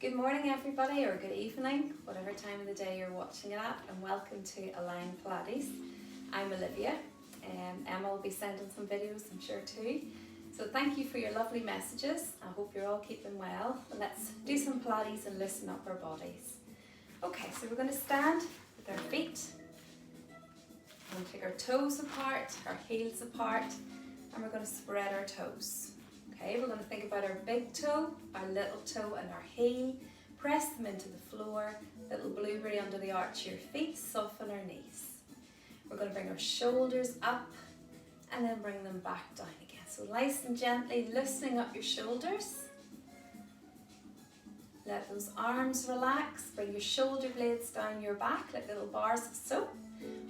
Good morning everybody, or good evening, whatever time of the day you're watching it at, and welcome to Align Pilates. I'm Olivia, and Emma will be sending some videos, I'm sure too. So thank you for your lovely messages. I hope you're all keeping well. Let's do some Pilates and loosen up our bodies. Okay, so we're going to stand with our feet. We're going to take our toes apart, our heels apart, and we're going to spread our toes. Okay, we're going to think about our big toe, our little toe and our heel. Press them into the floor, little blueberry under the arch of your feet, soften our knees. We're going to bring our shoulders up and then bring them back down again. So nice and gently loosening up your shoulders. Let those arms relax, bring your shoulder blades down your back like little bars of soap.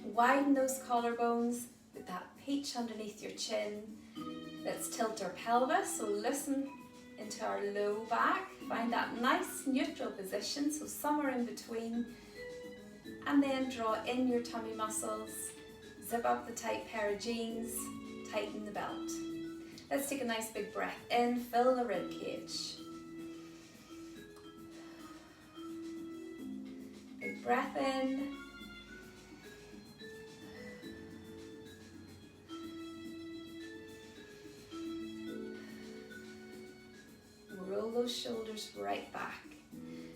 Widen those collarbones with that peach underneath your chin. Let's tilt our pelvis, so listen into our low back. Find that nice neutral position, so somewhere in between. And then draw in your tummy muscles. Zip up the tight pair of jeans, tighten the belt. Let's take a nice big breath in, fill the rib cage. Big breath in. Roll those shoulders right back.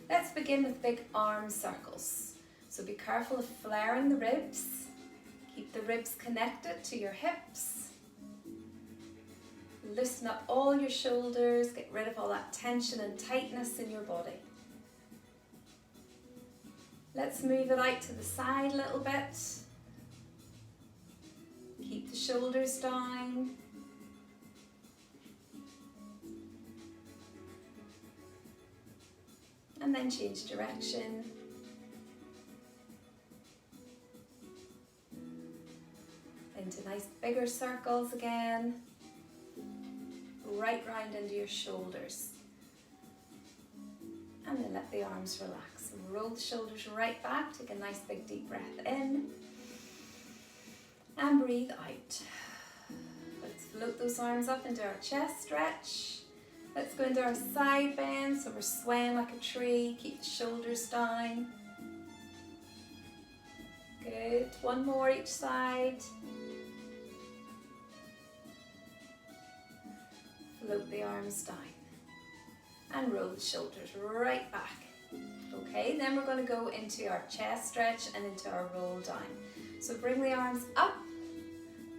Let's begin with big arm circles. So be careful of flaring the ribs. Keep the ribs connected to your hips. Loosen up all your shoulders. Get rid of all that tension and tightness in your body. Let's move it out to the side a little bit. Keep the shoulders down. And then change direction. Into nice bigger circles again. Right round into your shoulders. And then let the arms relax. Roll the shoulders right back. Take a nice big deep breath in. And breathe out. Let's float those arms up into our chest stretch. Let's go into our side bend, so we're swaying like a tree. Keep the shoulders down. Good. One more each side. Float the arms down. And roll the shoulders right back. Okay, then we're going to go into our chest stretch and into our roll down. So bring the arms up.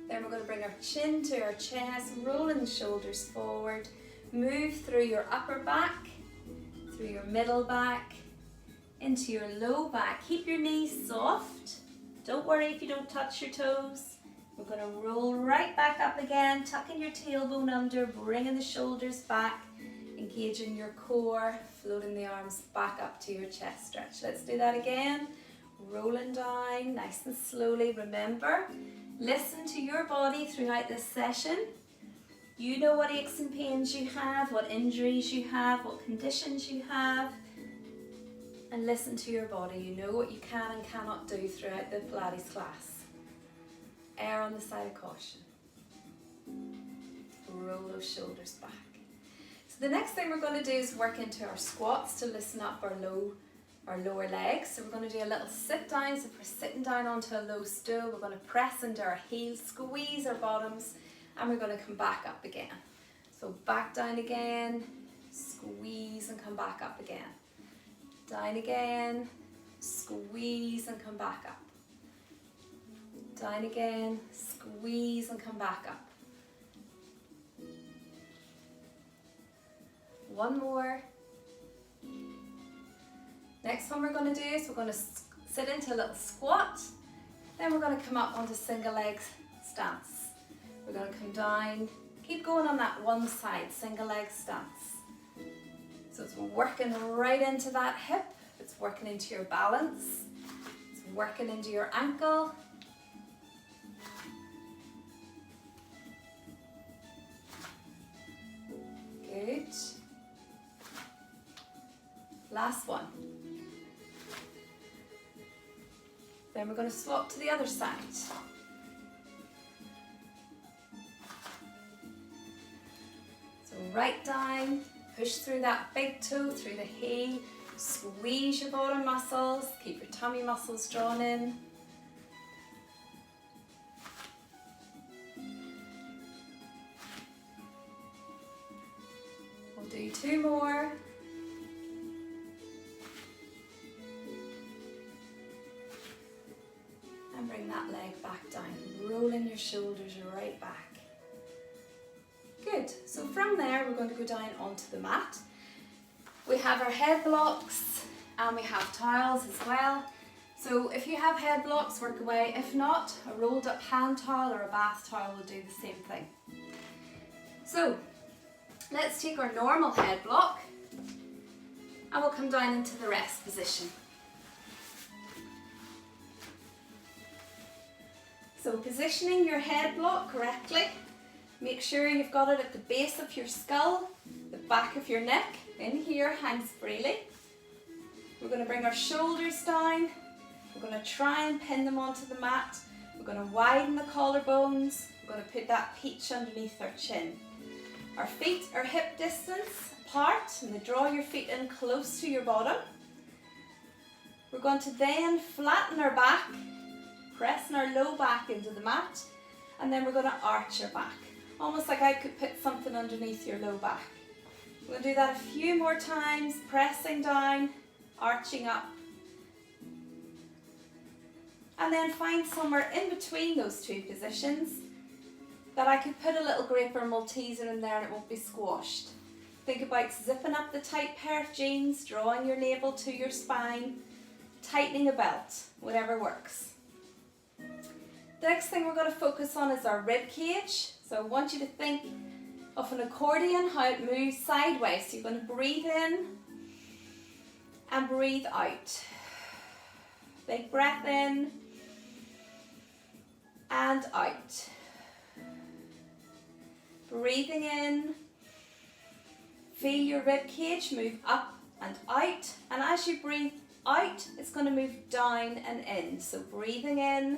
Then we're going to bring our chin to our chest, rolling the shoulders forward. Move through your upper back, through your middle back, into your low back. Keep your knees soft. Don't worry if you don't touch your toes. We're going to roll right back up again, tucking your tailbone under, bringing the shoulders back, engaging your core, floating the arms back up to your chest stretch. Let's do that again. Rolling down nice and slowly. Remember, listen to your body throughout this session. You know what aches and pains you have, what injuries you have, what conditions you have, and listen to your body. You know what you can and cannot do throughout the Pilates class. Err on the side of caution. Roll those shoulders back. So the next thing we're going to do is work into our squats to loosen up our lower legs. So we're going to do a little sit down. So if we're sitting down onto a low stool, we're going to press into our heels, squeeze our bottoms, and we're going to come back up again. So back down again, squeeze and come back up again. Down again, squeeze and come back up. Down again, squeeze and come back up. One more. Next one we're going to do is we're going to sit into a little squat. Then we're going to come up onto single leg stance. We're going to come down, keep going on that one side, single leg stance. So it's working right into that hip, it's working into your balance, it's working into your ankle. Good. Last one. Then we're going to swap to the other side. So right down, Push through that big toe, through the heel. Squeeze your bottom muscles. Keep your tummy muscles drawn in. We'll do 2 more. And bring that leg back down, rolling your shoulders right back. Good, so from there we're going to go down onto the mat. We have our head blocks and we have towels as well. So if you have head blocks, work away. If not, a rolled up hand towel or a bath towel will do the same thing. So let's take our normal head block and we'll come down into the rest position. So positioning your head block correctly, make sure you've got it at the base of your skull, the back of your neck, in here, hangs freely. We're going to bring our shoulders down, we're going to try and pin them onto the mat, we're going to widen the collarbones, we're going to put that peach underneath our chin. Our feet are hip distance apart and then draw your feet in close to your bottom. We're going to then flatten our back, pressing our low back into the mat, and then we're going to arch our back, almost like I could put something underneath your low back. We're going to do that a few more times, pressing down, arching up, and then find somewhere in between those 2 positions that I could put a little grape or Malteser in there and it won't be squashed. Think about zipping up the tight pair of jeans, drawing your navel to your spine, tightening a belt, whatever works. The next thing we're going to focus on is our rib cage. So I want you to think of an accordion, how it moves sideways. So you're going to breathe in and breathe out. Big breath in and out. Breathing in. Feel your rib cage move up and out. And as you breathe out, it's going to move down and in. So breathing in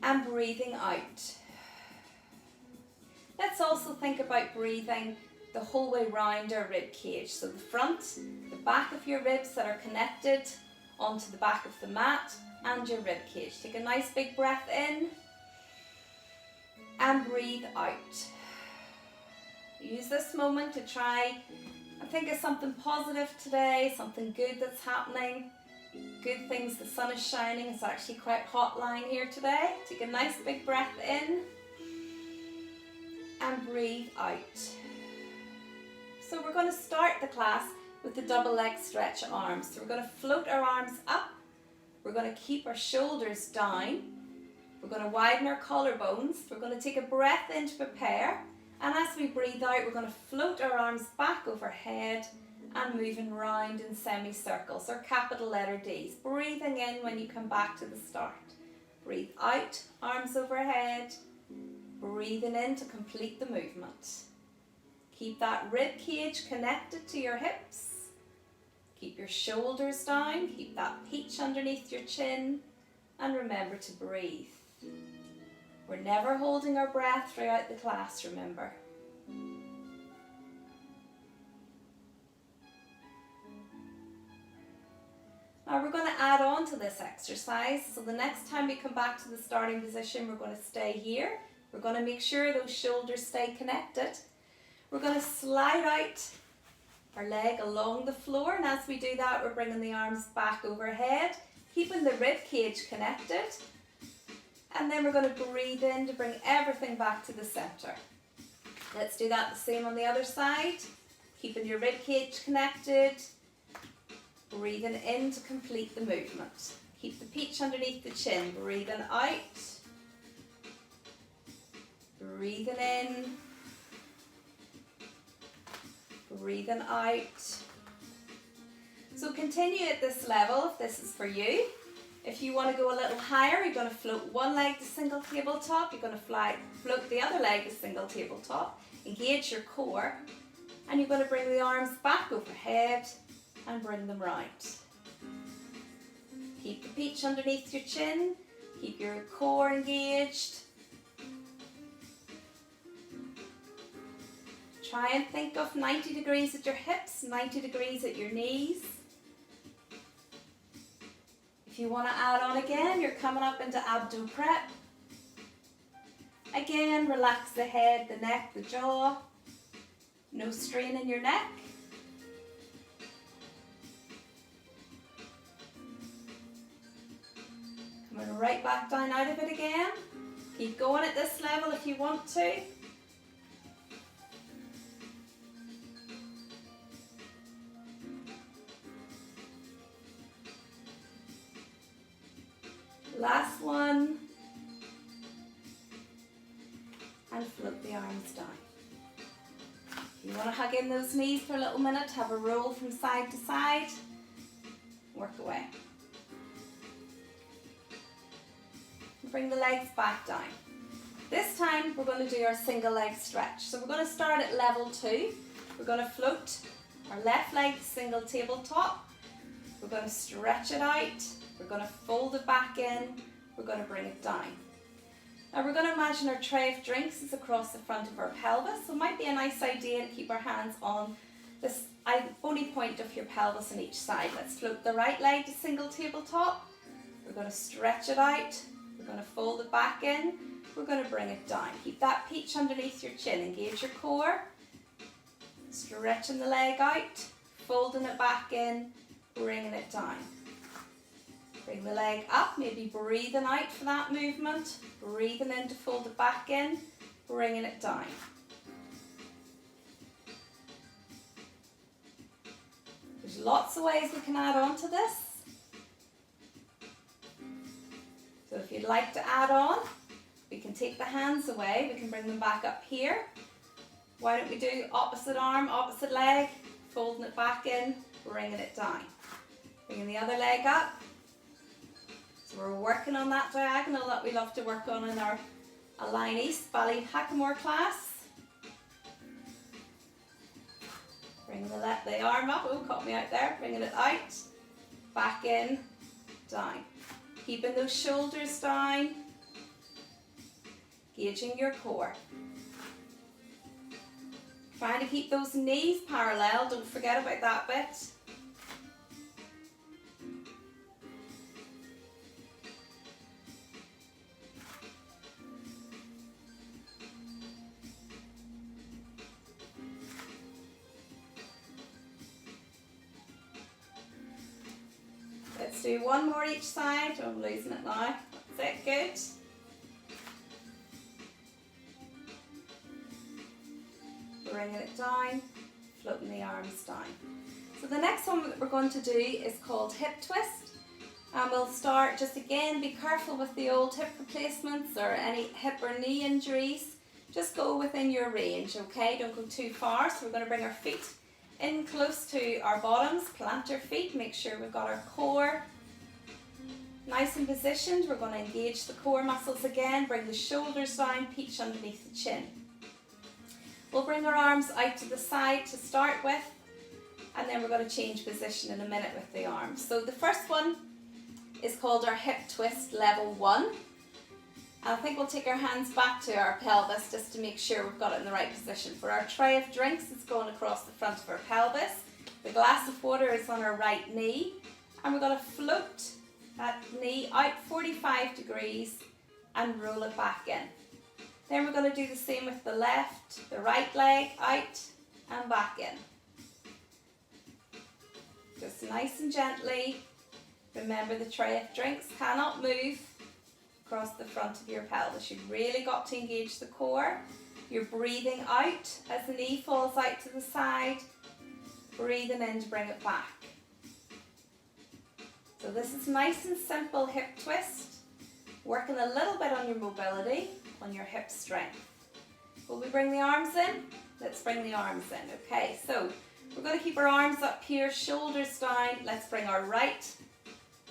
and breathing out. Let's also think about breathing the whole way round our rib cage. So the front, the back of your ribs that are connected onto the back of the mat and your rib cage. Take a nice big breath in and breathe out. Use this moment to try and think of something positive today, something good that's happening. Good things, the sun is shining, it's actually quite hot lying here today. Take a nice big breath in and breathe out. So we're going to start the class with the double leg stretch arms. So we're going to float our arms up, we're going to keep our shoulders down, we're going to widen our collarbones, we're going to take a breath in to prepare, and as we breathe out we're going to float our arms back overhead and moving round in semicircles or capital letter Ds. Breathing in when you come back to the start. Breathe out, arms overhead. Breathing in to complete the movement. Keep that rib cage connected to your hips. Keep your shoulders down. Keep that peach underneath your chin. And remember to breathe. We're never holding our breath throughout the class, remember. Now we're going to add on to this exercise. So the next time we come back to the starting position, we're going to stay here. We're going to make sure those shoulders stay connected. We're going to slide out our leg along the floor, and as we do that, we're bringing the arms back overhead, keeping the rib cage connected. And then we're going to breathe in to bring everything back to the center. Let's do that the same on the other side. Keeping your rib cage connected. Breathing in to complete the movement. Keep the peach underneath the chin. Breathing out. Breathing in. Breathing out. So continue at this level if this is for you. If you want to go a little higher, you're going to float one leg to single tabletop. You're going to float the other leg to single tabletop. Engage your core. And you're going to bring the arms back overhead and bring them round. Keep the peach underneath your chin. Keep your core engaged. Try and think of 90 degrees at your hips, 90 degrees at your knees. If you want to add on again, you're coming up into abdo prep. Again, relax the head, the neck, the jaw. No strain in your neck. Coming right back down out of it again. Keep going at this level if you want to. Last one. And float the arms down. You want to hug in those knees for a little minute, have a roll from side to side, work away. Bring the legs back down. This time we're going to do our single leg stretch. So we're going to start at level 2. We're going to float our left leg single tabletop. We're going to stretch it out. We're going to fold it back in. We're going to bring it down. Now we're going to imagine our tray of drinks is across the front of our pelvis, so it might be a nice idea to keep our hands on this bony point of your pelvis on each side. Let's float the right leg to single tabletop. We're going to stretch it out. We're going to fold it back in. We're going to bring it down. Keep that peach underneath your chin. Engage your core. Stretching the leg out, folding it back in, bringing it down. Bring the leg up, maybe breathing out for that movement, breathing in to fold it back in, bringing it down. There's lots of ways we can add on to this. So if you'd like to add on, we can take the hands away, we can bring them back up here. Why don't we do opposite arm, opposite leg, folding it back in, bringing it down. Bringing the other leg up. So we're working on that diagonal that we love to work on in our Align East Ballet Hackamore class. Bring the arm up, oh, caught me out there, bringing it out, back in, down. Keeping those shoulders down, gauging your core. Trying to keep those knees parallel, don't forget about that bit. Let's do one more each side. Oh, I'm losing it now. That's it, good. Bringing it down, floating the arms down. So the next one that we're going to do is called hip twist. And we'll start, just again, be careful with the old hip replacements or any hip or knee injuries. Just go within your range, okay? Don't go too far. So we're going to bring our feet in close to our bottoms, plant our feet, make sure we've got our core nice and positioned. We're going to engage the core muscles again, bring the shoulders down, peach underneath the chin. We'll bring our arms out to the side to start with, and then we're going to change position in a minute with the arms. So the first one is called our hip twist level 1. And I think we'll take our hands back to our pelvis just to make sure we've got it in the right position. For our tray of drinks, it's going across the front of our pelvis. The glass of water is on our right knee, and we're going to float that knee out 45 degrees and roll it back in. Then we're going to do the same with the right leg out and back in. Just nice and gently. Remember, the tray of drinks cannot move across the front of your pelvis. You've really got to engage the core. You're breathing out as the knee falls out to the side, breathing in to bring it back. So this is nice and simple hip twist, working a little bit on your mobility, on your hip strength. Will we bring the arms in? Let's bring the arms in. Okay, so we're going to keep our arms up here, shoulders down. Let's bring our right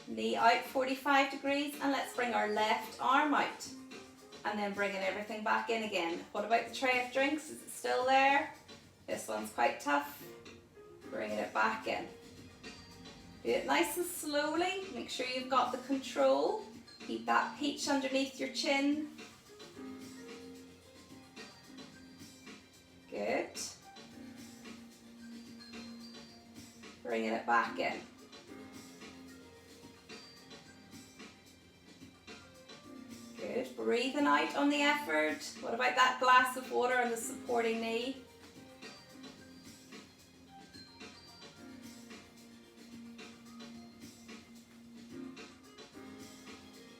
knee out 45 degrees, and let's bring our left arm out, and then bringing everything back in again. What about the tray of drinks? Is it still there? This one's quite tough. Bringing it back in. Do it nice and slowly. Make sure you've got the control. Keep that peach underneath your chin. Good. Bringing it back in. Good. Breathing out on the effort. What about that glass of water on the supporting knee?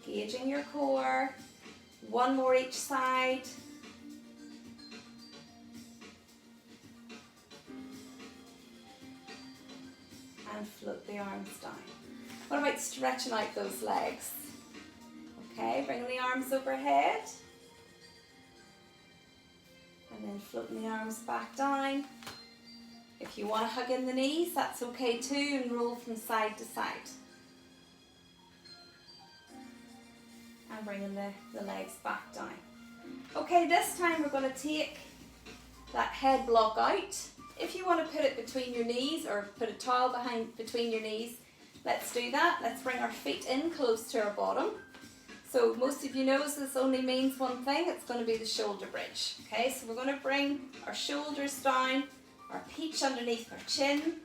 Engaging your core. One more each side. And float the arms down. What about stretching out those legs? Okay, bring the arms overhead. And then floating the arms back down. If you want to hug in the knees, that's okay too, and roll from side to side. And bringing the legs back down. Okay, this time we're going to take that head block out. If you want to put it between your knees or put a towel between your knees, let's do that. Let's bring our feet in close to our bottom. So most of you know this only means one thing, it's going to be the shoulder bridge. Okay, so we're going to bring our shoulders down, our peach underneath our chin.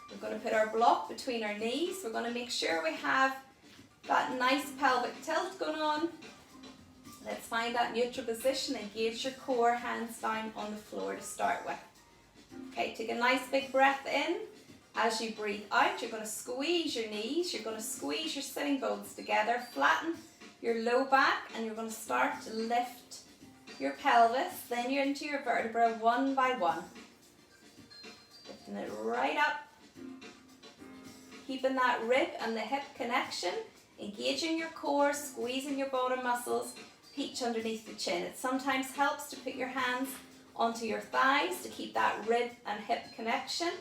We're going to put our block between our knees. We're going to make sure we have that nice pelvic tilt going on. Let's find that neutral position, engage your core, hands down on the floor to start with. Okay, take a nice big breath in. As you breathe out, you're going to squeeze your knees, you're going to squeeze your sitting bones together, flatten your low back, and you're going to start to lift your pelvis. Then you're into your vertebra one by one. Lifting it right up, keeping that rib and the hip connection, engaging your core, squeezing your bottom muscles, peach underneath the chin. It sometimes helps to put your hands onto your thighs to keep that rib and hip connection.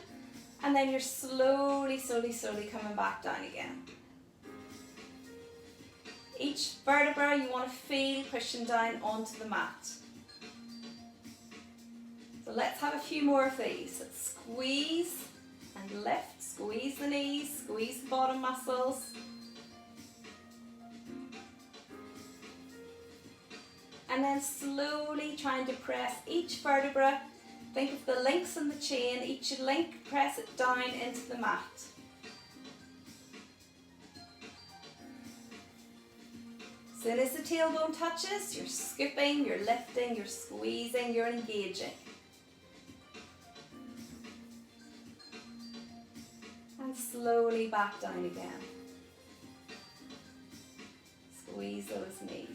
And then you're slowly coming back down again. Each vertebra you want to feel pushing down onto the mat. So let's have a few more of these. Let's squeeze and lift, squeeze the knees, squeeze the bottom muscles. And then slowly trying to press each vertebra. Think of the links in the chain, each link, press it down into the mat. As soon as the tailbone touches, you're scooping, you're lifting, you're squeezing, you're engaging. And slowly back down again. Squeeze those knees.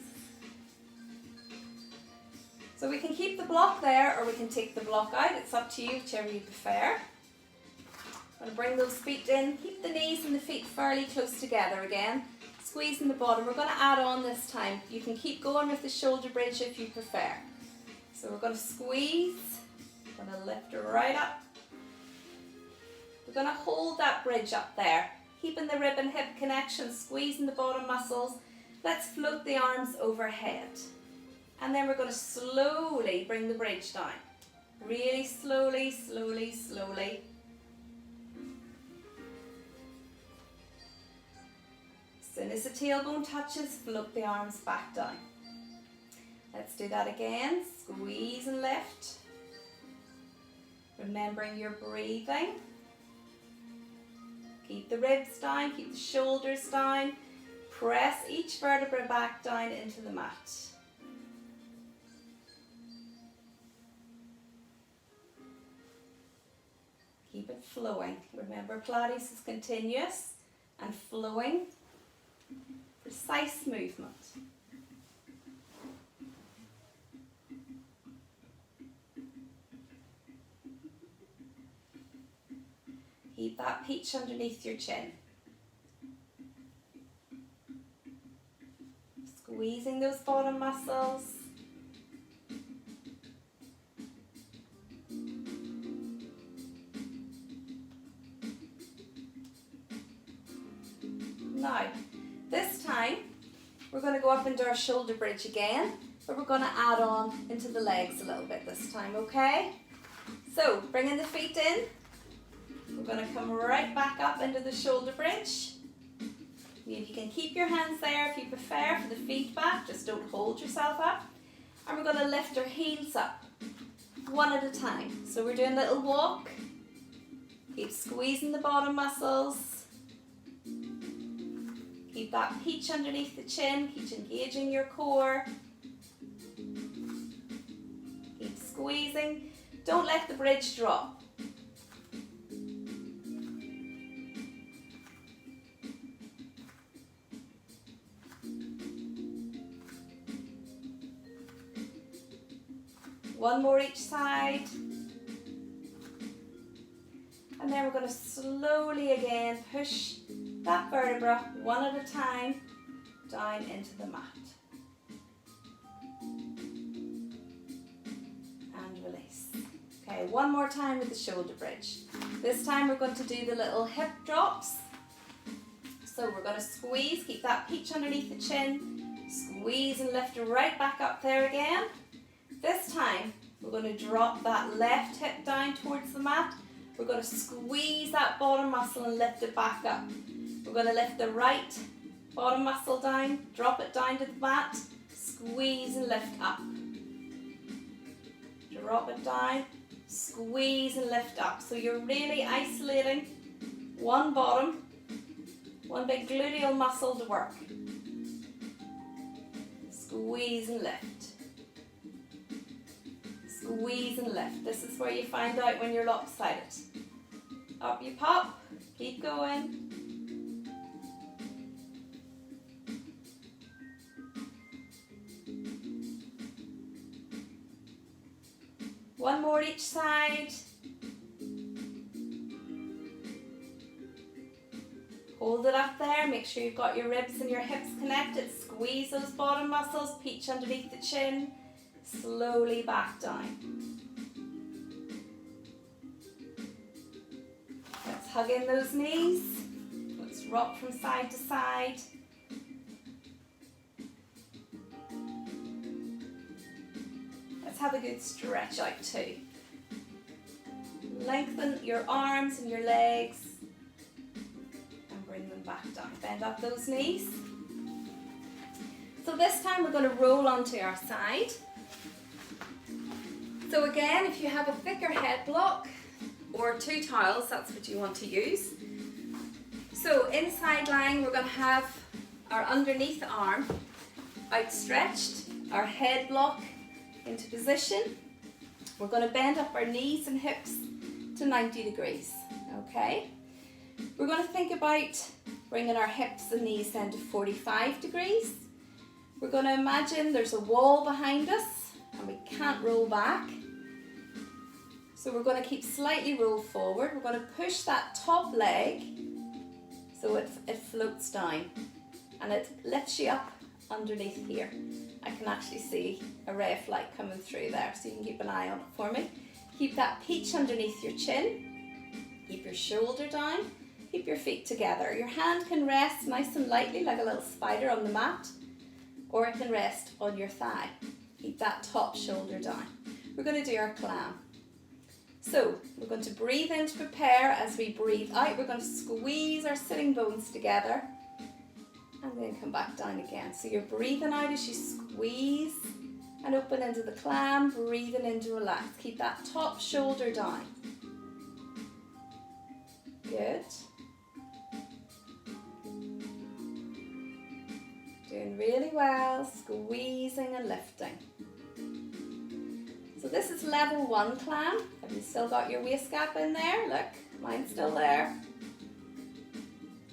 So we can keep the block there or we can take the block out. It's up to you, whichever you prefer. I'm going to bring those feet in. Keep the knees and the feet fairly close together again. Squeezing the bottom. We're going to add on this time. You can keep going with the shoulder bridge if you prefer. So we're going to squeeze. We're going to lift right up. We're going to hold that bridge up there. Keeping the rib and hip connection, squeezing the bottom muscles. Let's float the arms overhead. And then we're going to slowly bring the bridge down. Really slowly. As soon as the tailbone touches, float the arms back down. Let's do that again. Squeeze and lift. Remembering your breathing. Keep the ribs down, keep the shoulders down. Press each vertebra back down into the mat. Keep it flowing. Remember, Pilates is continuous and flowing, precise movement. Keep that peach underneath your chin. Squeezing those bottom muscles. Now, this time, we're going to go up into our shoulder bridge again, but we're going to add on into the legs a little bit this time, okay? So, bringing the feet in, we're going to come right back up into the shoulder bridge. You can keep your hands there if you prefer for the feet back, just don't hold yourself up. And we're going to lift our heels up, one at a time. So we're doing a little walk, Keep squeezing the bottom muscles. Keep that peach underneath the chin. Keep engaging your core. Keep squeezing. Don't let the bridge drop. One more each side. And then we're going to slowly again push that vertebra one at a time down into the mat. And release. Okay, one more time with the shoulder bridge. This time we're going to do the little hip drops. So we're going to squeeze, keep that peach underneath the chin, squeeze and lift it right back up there again. This time we're going to drop that left hip down towards the mat. We're going to squeeze that bottom muscle and lift it back up. We're going to lift the right bottom muscle down, drop it down to the mat, squeeze and lift up. Drop it down, squeeze and lift up. So you're really isolating one bottom, one big gluteal muscle to work. Squeeze and lift. Squeeze and lift. This is where you find out when you're lopsided. Up you pop, keep going. One more each side. Hold it up there, make sure you've got your ribs and your hips connected. Squeeze those bottom muscles, peach underneath the chin. Slowly back down. Let's hug in those knees. Let's rock from side to side. Let's have a good stretch out too. Lengthen your arms and your legs and bring them back down. Bend up those knees. So this time we're going to roll onto our side. So again, if you have a thicker head block or 2 towels, that's what you want to use. So inside lying, we're going to have our underneath arm outstretched, our head block into position. We're going to bend up our knees and hips to 90 degrees, okay? We're going to think about bringing our hips and knees down to 45 degrees. We're going to imagine there's a wall behind us and we can't roll back. So we're going to keep slightly rolled forward. We're going to push that top leg so it floats down and it lifts you up underneath here. I can actually see a ray of light coming through there, so you can keep an eye on it for me. Keep that peach underneath your chin. Keep your shoulder down. Keep your feet together. Your hand can rest nice and lightly like a little spider on the mat, or it can rest on your thigh. Keep that top shoulder down. We're going to do our clam. So we're going to breathe in to prepare. As we breathe out, we're going to squeeze our sitting bones together and then come back down again. So you're breathing out as you squeeze and open into the clam, breathing in to relax. Keep that top shoulder down. Good. Doing really well, squeezing and lifting. So this is level 1 clam. Have you still got your waist gap in there? Look, mine's still there.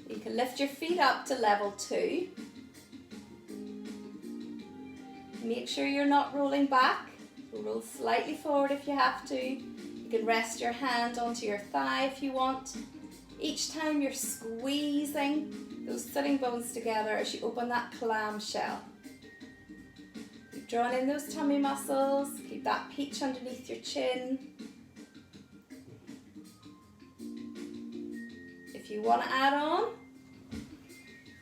You can lift your feet up to level 2. Make sure you're not rolling back. Roll slightly forward if you have to. You can rest your hand onto your thigh if you want. Each time you're squeezing those sitting bones together as you open that clam shell. Keep drawing in those tummy muscles. Keep that peach underneath your chin. If you want to add on,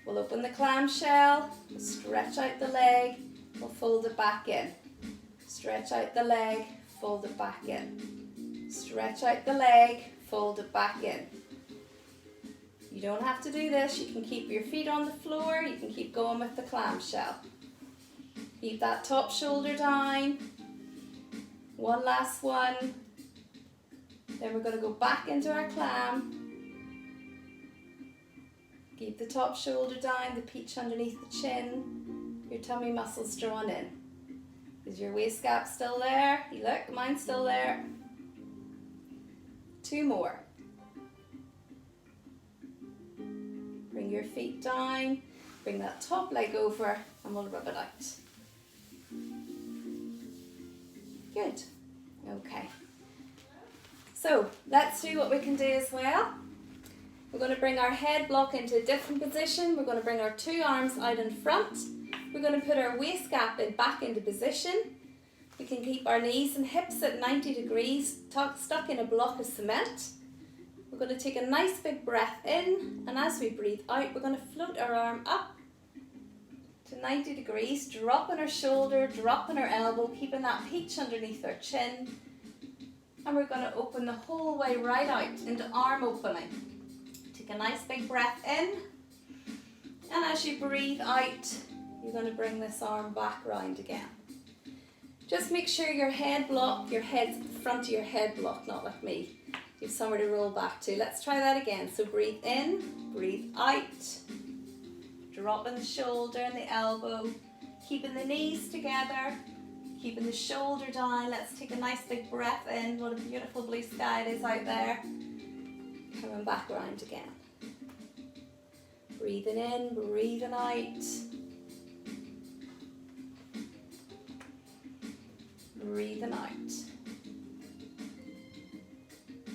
we'll open the clam shell, we'll stretch out the leg, we'll fold it back in. Stretch out the leg, fold it back in. Stretch out the leg, fold it back in. You don't have to do this. You can keep your feet on the floor. You can keep going with the clam shell. Keep that top shoulder down. One last one. Then we're going to go back into our clam. Keep the top shoulder down, the peach underneath the chin, your tummy muscles drawn in. Is your waist gap still there? You look, mine's still there. 2 more. Bring your feet down, bring that top leg over, and we'll rub it out. Good. Okay. So let's do what we can do as well. We're going to bring our head block into a different position. We're going to bring our 2 arms out in front. We're going to put our waist gap back into position. We can keep our knees and hips at 90 degrees, stuck in a block of cement. We're going to take a nice big breath in, and as we breathe out, we're going to float our arm up to 90 degrees, dropping our shoulder, dropping our elbow, keeping that peach underneath our chin. And we're going to open the whole way right out into arm opening. Take a nice big breath in, and as you breathe out, you're going to bring this arm back round again. Just make sure your head block, your head's at the front of your head block, not like me. You have somewhere to roll back to. Let's try that again. So breathe in, breathe out, dropping the shoulder and the elbow, keeping the knees together, keeping the shoulder down. Let's take a nice big breath in. What a beautiful blue sky it is out there. Coming back around again. Breathing in, breathing out. Breathing out.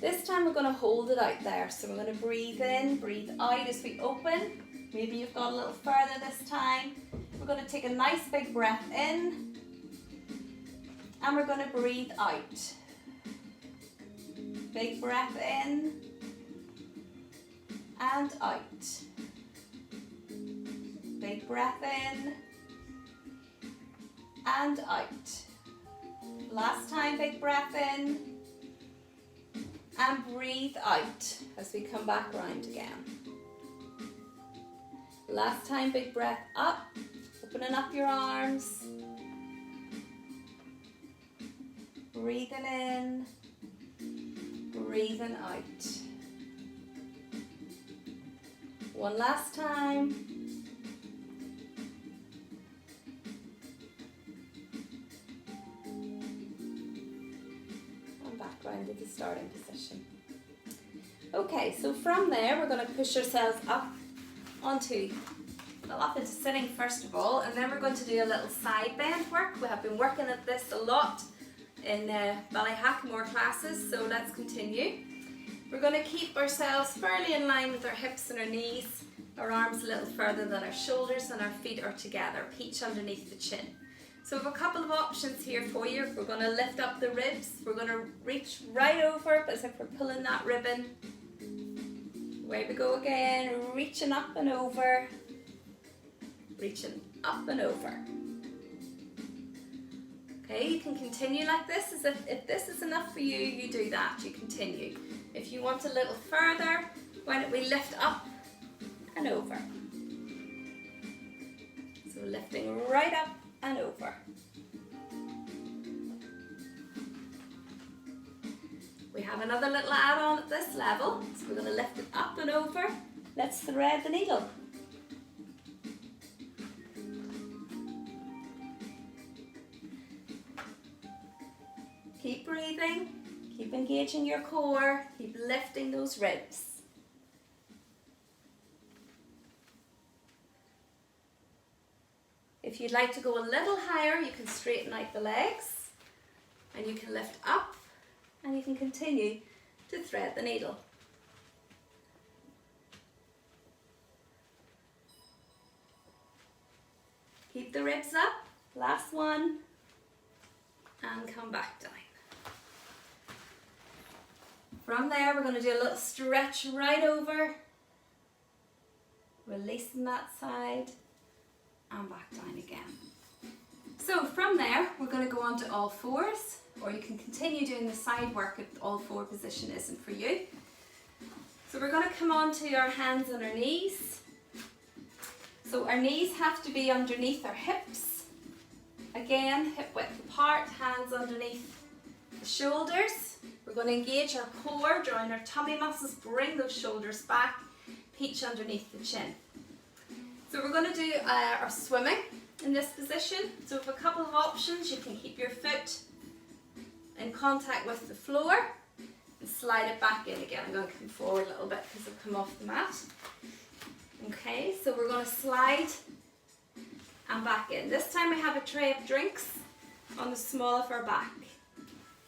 This time we're going to hold it out there. So we're going to breathe in, breathe out as we open. Maybe you've got a little further this time. We're going to take a nice big breath in. And we're going to breathe out. Big breath in. And out. Big breath in. And out. Last time, big breath in. And breathe out as we come back round again. Last time, big breath up, opening up your arms. Breathing in, breathing out. One last time. And back round to the starting position. Okay, so from there we're going to push ourselves up into sitting first of all, and then we're going to do a little side bend work. We have been working at this a lot in Ballyhackamore classes, so let's continue. We're going to keep ourselves fairly in line with our hips and our knees, our arms a little further than our shoulders, and our feet are together, peach underneath the chin. So we have a couple of options here for you. We're going to lift up the ribs. We're going to reach right over as if we're pulling that ribbon. Away we go again, reaching up and over, reaching up and over. Okay, you can continue like this, as if this is enough for you, you do that, you continue. If you want a little further, why don't we lift up and over. So lifting right up and over. We have another little add-on at this level, so we're going to lift it up and over. Let's thread the needle. Keep breathing, keep engaging your core, keep lifting those ribs. If you'd like to go a little higher, you can straighten out the legs and you can lift up and you can continue to thread the needle. Keep the ribs up, last one, and come back down. From there, we're going to do a little stretch right over, releasing that side, and back down again. So from there, we're going to go on to all fours, or you can continue doing the side work if all four position isn't for you. So we're going to come on to our hands and our knees. So our knees have to be underneath our hips. Again, hip width apart, hands underneath the shoulders. We're We're going to engage our core, drawing our tummy muscles, bring those shoulders back, peach underneath the chin. So we're going to do our swimming in this position. So we have a couple of options. You can keep your foot in contact with the floor and slide it back in again. I'm going to come forward a little bit because I've come off the mat. Okay, so we're going to slide and back in. This time we have a tray of drinks on the small of our back.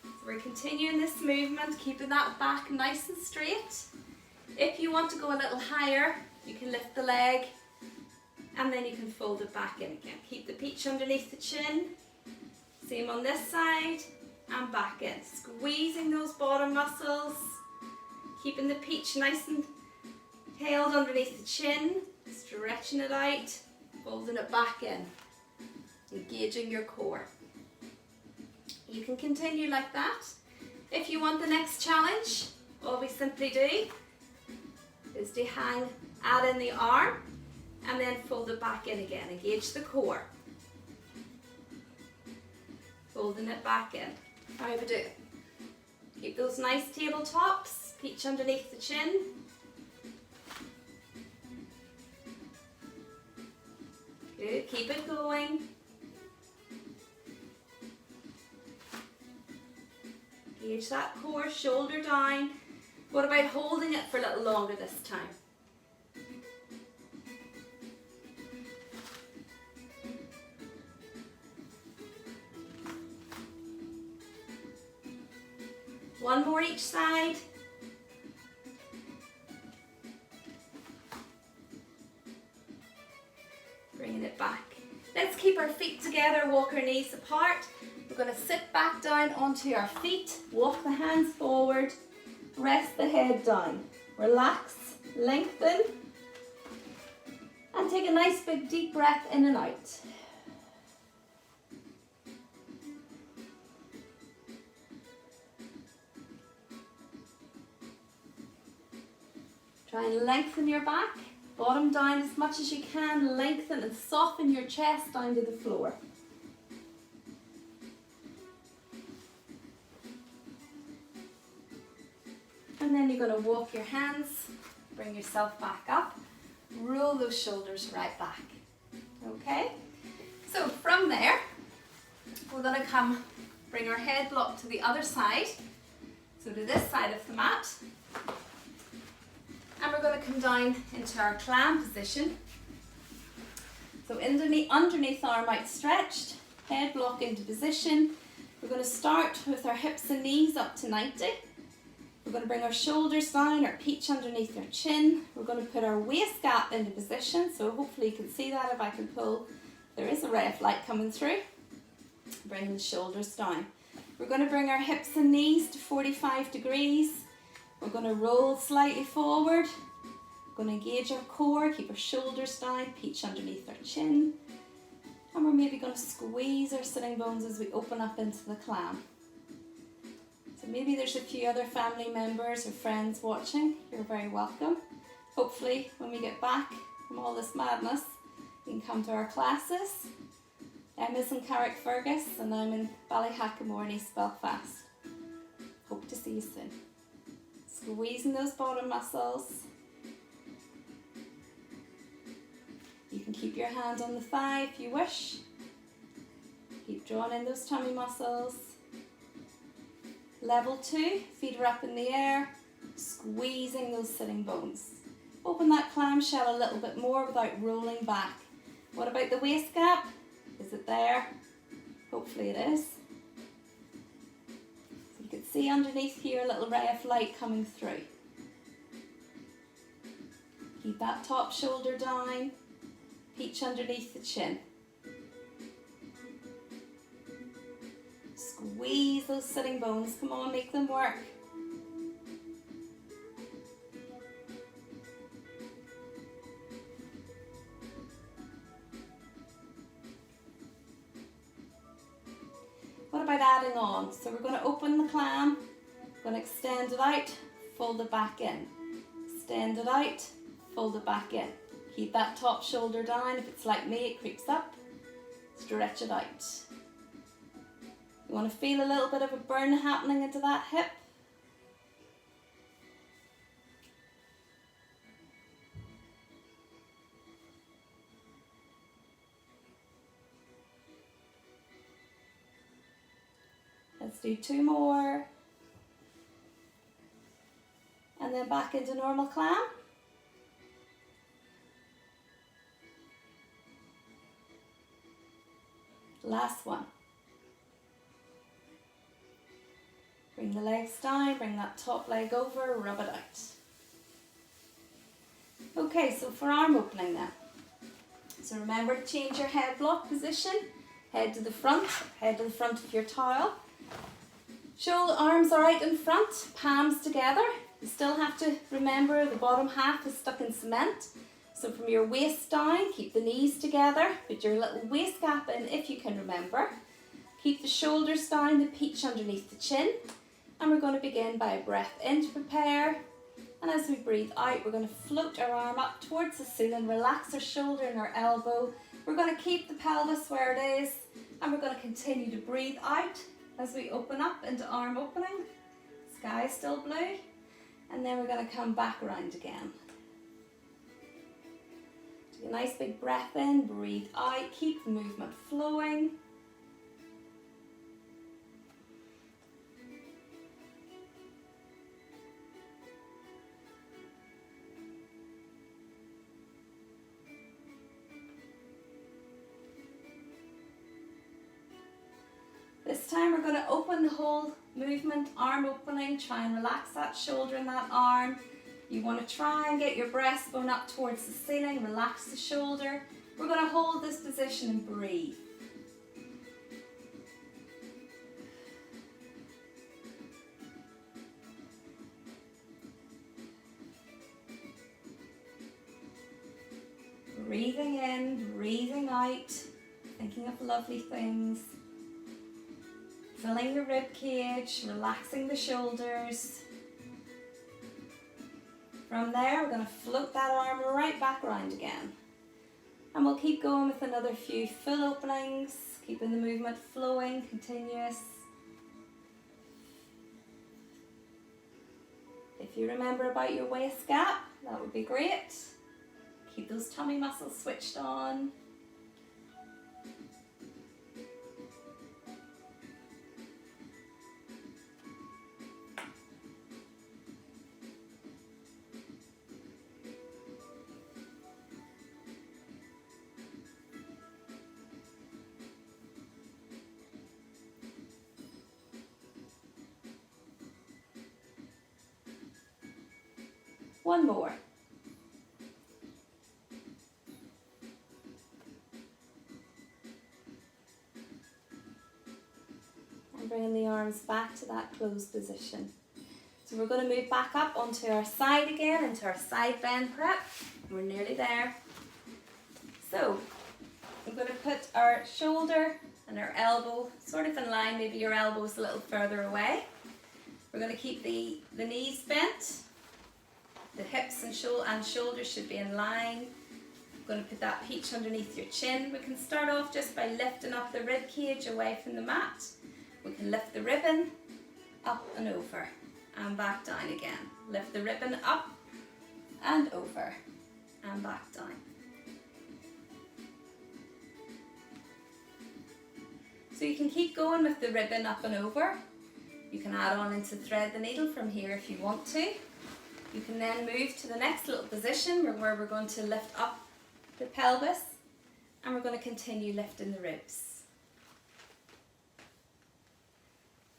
So we're continuing this movement, keeping that back nice and straight. If you want to go a little higher, you can lift the leg and then you can fold it back in again. Keep the peach underneath the chin. Same on this side and back in. Squeezing those bottom muscles. Keeping the peach nice and held underneath the chin. Stretching it out. Folding it back in. Engaging your core. You can continue like that. If you want the next challenge, all we simply do is to add in the arm and then fold it back in again. Engage the core. Folding it back in. How we do. Keep those nice tabletops, peach underneath the chin. Good, keep it going. Engage that core, shoulder down. What about holding it for a little longer this time? One more each side. Bringing it back. Let's keep our feet together, walk our knees apart. We're going to sit back down onto our feet, walk the hands forward, rest the head down. Relax, lengthen, and take a nice big deep breath in and out. Try and lengthen your back, bottom down as much as you can, lengthen and soften your chest down to the floor. And then you're going to walk your hands, bring yourself back up, roll those shoulders right back. Okay? So from there, we're going to bring our head block to the other side, so to this side of the mat. And we're going to come down into our clam position. So underneath arm out stretched, head block into position. We're going to start with our hips and knees up to 90. We're going to bring our shoulders down, our peach underneath our chin. We're going to put our waist gap into position. So hopefully you can see that if I can pull. There is a ray of light coming through. Bringing the shoulders down. We're going to bring our hips and knees to 45 degrees. We're going to roll slightly forward. We're going to engage our core, keep our shoulders down, peach underneath our chin. And we're maybe going to squeeze our sitting bones as we open up into the clam. So maybe there's a few other family members or friends watching. You're very welcome. Hopefully when we get back from all this madness, you can come to our classes. Emma's in Carrickfergus and I'm in Ballyhackamore in East Belfast. Hope to see you soon. Squeezing those bottom muscles. You can keep your hand on the thigh if you wish. Keep drawing in those tummy muscles. Level 2, feet are up in the air, squeezing those sitting bones. Open that clamshell a little bit more without rolling back. What about the waist gap? Is it there? Hopefully it is. You can see underneath here a little ray of light coming through. Keep that top shoulder down, peach underneath the chin. Squeeze those sitting bones. Come on, make them work. What about adding on? So we're going to open the clam, going to extend it out, fold it back in. Extend it out, fold it back in. Keep that top shoulder down. If it's like me, it creeps up. Stretch it out. You want to feel a little bit of a burn happening into that hip. do 2 more. And then back into normal clam. Last one. Bring the legs down, bring that top leg over, rub it out. Okay, so for arm opening then. So remember to change your head block position. Head to the front of your towel. Shoulder, arms are out in front, palms together. You still have to remember the bottom half is stuck in cement. So from your waist down, keep the knees together, put your little waist gap in if you can remember. Keep the shoulders down, the peach underneath the chin. And we're going to begin by a breath in to prepare. And as we breathe out, we're going to float our arm up towards the ceiling, relax our shoulder and our elbow. We're going to keep the pelvis where it is, and we're going to continue to breathe out as we open up into arm opening. Sky is still blue. And then we're going to come back around again. Take a nice big breath in, breathe out, keep the movement flowing. This time we're going to open the whole movement, arm opening, try and relax that shoulder and that arm. You want to try and get your breastbone up towards the ceiling, relax the shoulder. We're going to hold this position and breathe. Breathing in, breathing out, thinking of lovely things. Filling your rib cage, relaxing the shoulders. From there, we're going to float that arm right back around again. And we'll keep going with another few full openings, keeping the movement flowing, continuous. If you remember about your waist gap, that would be great. Keep those tummy muscles switched on. One more. And bringing the arms back to that closed position. So we're going to move back up onto our side again, into our side bend prep. We're nearly there. So we're going to put our shoulder and our elbow sort of in line, maybe your elbow's a little further away. We're going to keep the knees bent. The hips and shoulders should be in line. I'm going to put that peach underneath your chin. We can start off just by lifting up the rib cage away from the mat. We can lift the ribbon up and over and back down again. Lift the ribbon up and over and back down. So you can keep going with the ribbon up and over. You can add on into thread the needle from here if you want to. You can then move to the next little position where we're going to lift up the pelvis and we're going to continue lifting the ribs.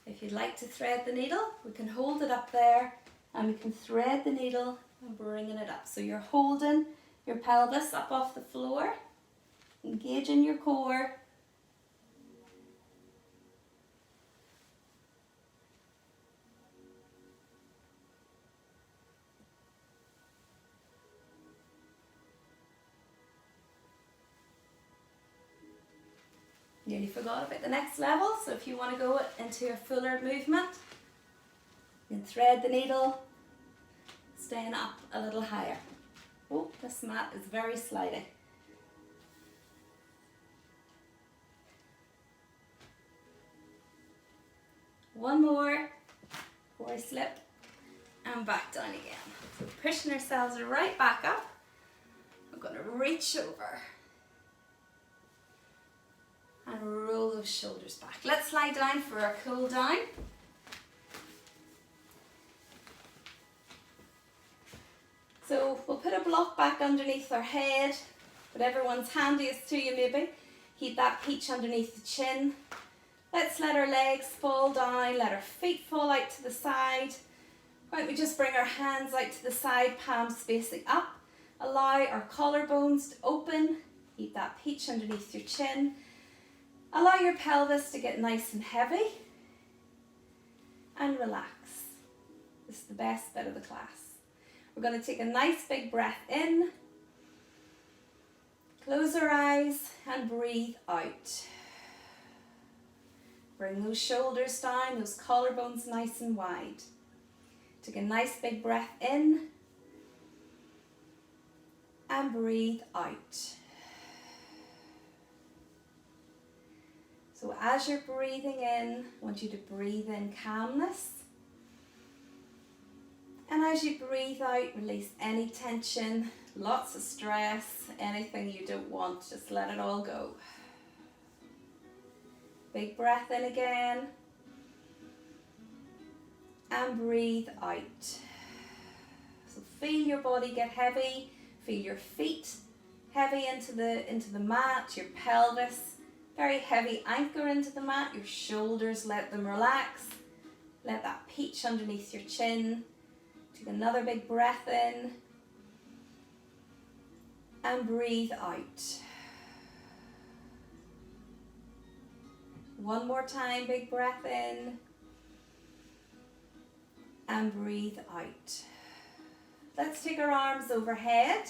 If you'd like to thread the needle, we can hold it up there and we can thread the needle and bringing it up. So you're holding your pelvis up off the floor, engaging your core. Nearly forgot about the next level, so if you want to go into a fuller movement, you can thread the needle, staying up a little higher. Oh, this mat is very slidey. One more before I slip and back down again. So pushing ourselves right back up. I'm going to reach over. And roll those shoulders back. Let's lie down for our cool down. So we'll put a block back underneath our head, whatever one's handiest to you maybe. Keep that peach underneath the chin. Let's let our legs fall down, let our feet fall out to the side. Why don't we just bring our hands out to the side, palms facing up. Allow our collarbones to open. Keep that peach underneath your chin. Allow your pelvis to get nice and heavy. And relax. This is the best bit of the class. We're going to take a nice big breath in. Close our eyes and breathe out. Bring those shoulders down, those collarbones nice and wide. Take a nice big breath in. And breathe out. So as you're breathing in, I want you to breathe in calmness. And as you breathe out, release any tension, lots of stress, anything you don't want, just let it all go. Big breath in again. And breathe out. So feel your body get heavy, feel your feet heavy into the mat, your pelvis, very heavy anchor into the mat, your shoulders, let them relax. Let that peach underneath your chin. Take another big breath in. And breathe out. One more time, big breath in. And breathe out. Let's take our arms overhead.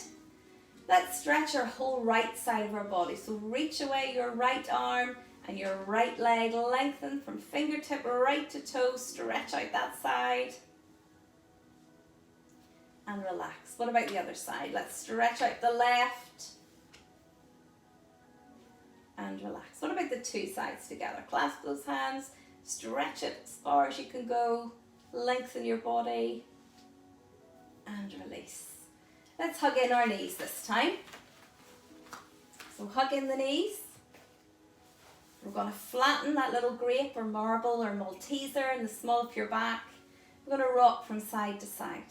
Let's stretch our whole right side of our body. So reach away your right arm and your right leg. Lengthen from fingertip right to toe. Stretch out that side. And relax. What about the other side? Let's stretch out the left. And relax. What about the two sides together? Clasp those hands. Stretch it as far as you can go. Lengthen your body. And release. Let's hug in our knees this time. So hug in the knees. We're going to flatten that little grape or marble or Malteser in the small of your back. We're going to rock from side to side.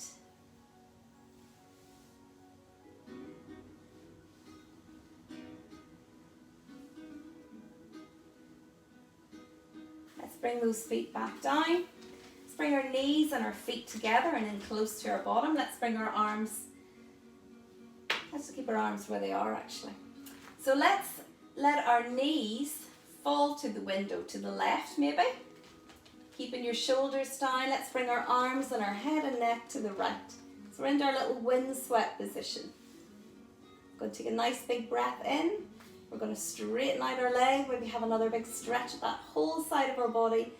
Let's bring those feet back down. Let's bring our knees and our feet together and in close to our bottom. Let's bring our arms. Let's keep our arms where they are actually. So let's let our knees fall to the window to the left maybe. Keeping your shoulders down. Let's bring our arms and our head and neck to the right. So we're into our little windswept position. Going to take a nice big breath in. We're going to straighten out our leg. Maybe have another big stretch of that whole side of our body.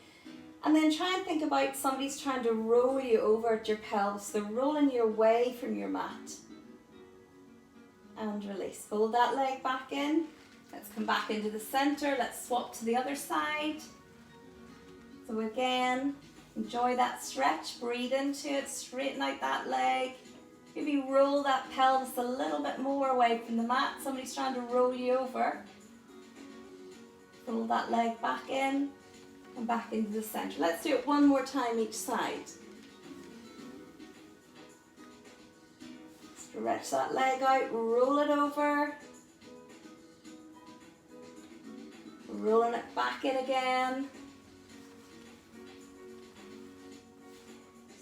And then try and think about somebody's trying to roll you over at your pelvis. They're rolling you away from your mat. And release. Fold that leg back in. Let's come back into the center. Let's swap to the other side. So again, enjoy that stretch. Breathe into it. Straighten out that leg. Maybe roll that pelvis a little bit more away from the mat. Somebody's trying to roll you over. Pull that leg back in and back into the center. Let's do it one more time each side. Stretch that leg out, roll it over. Rolling it back in again.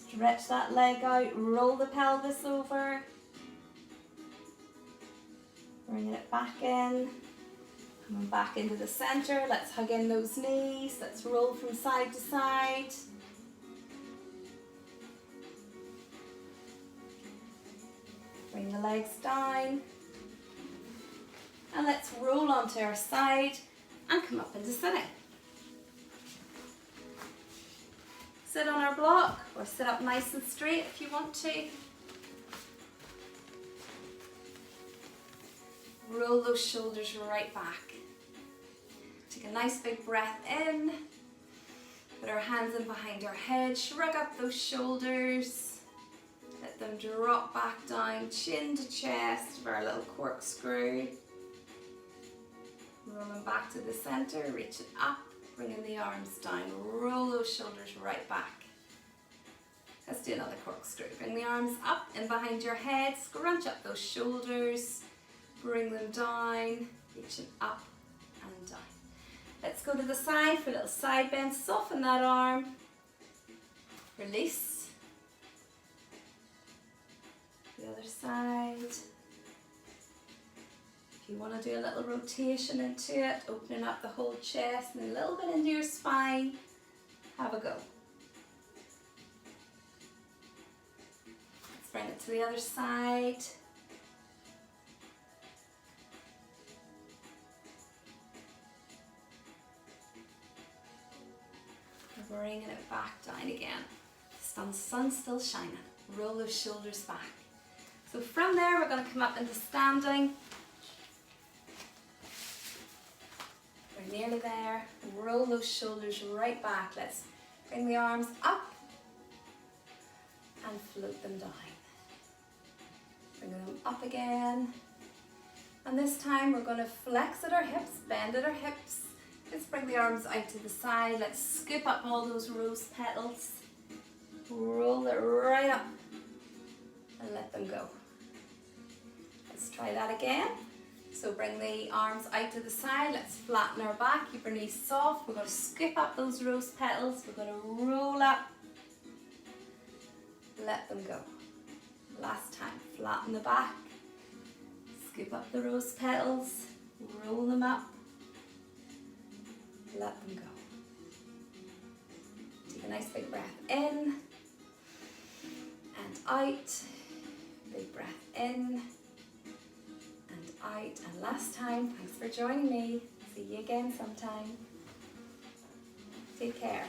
Stretch that leg out, roll the pelvis over. Bringing it back in. Coming back into the center. Let's hug in those knees. Let's roll from side to side. Bring the legs down. And let's roll onto our side and come up into sitting. Sit on our block or sit up nice and straight if you want to. Roll those shoulders right back. Take a nice big breath in. Put our hands in behind our head. Shrug up those shoulders. Let them drop back down, chin to chest for our little corkscrew. Rolling back to the center, reaching up, bringing the arms down, roll those shoulders right back. Let's do another corkscrew. Bring the arms up and behind your head, scrunch up those shoulders, bring them down, reaching up and down. Let's go to the side for a little side bend, soften that arm, release. The other side. If you want to do a little rotation into it, opening up the whole chest and a little bit into your spine, have a go. Let's bring it to the other side. Bringing it back down again. Sun's still shining. Roll those shoulders back. So from there, we're going to come up into standing. We're nearly there. Roll those shoulders right back. Let's bring the arms up and float them down. Bring them up again. And this time we're going to flex at our hips, bend at our hips. Let's bring the arms out to the side. Let's scoop up all those rose petals. Roll it right up and let them go. Let's try that again. So bring the arms out to the side. Let's flatten our back. Keep our knees soft. We're going to scoop up those rose petals. We're going to roll up. Let them go. Last time. Flatten the back. Scoop up the rose petals. Roll them up. Let them go. Take a nice big breath in and out. Big breath in and out. And last time, thanks for joining me. See you again sometime. Take care.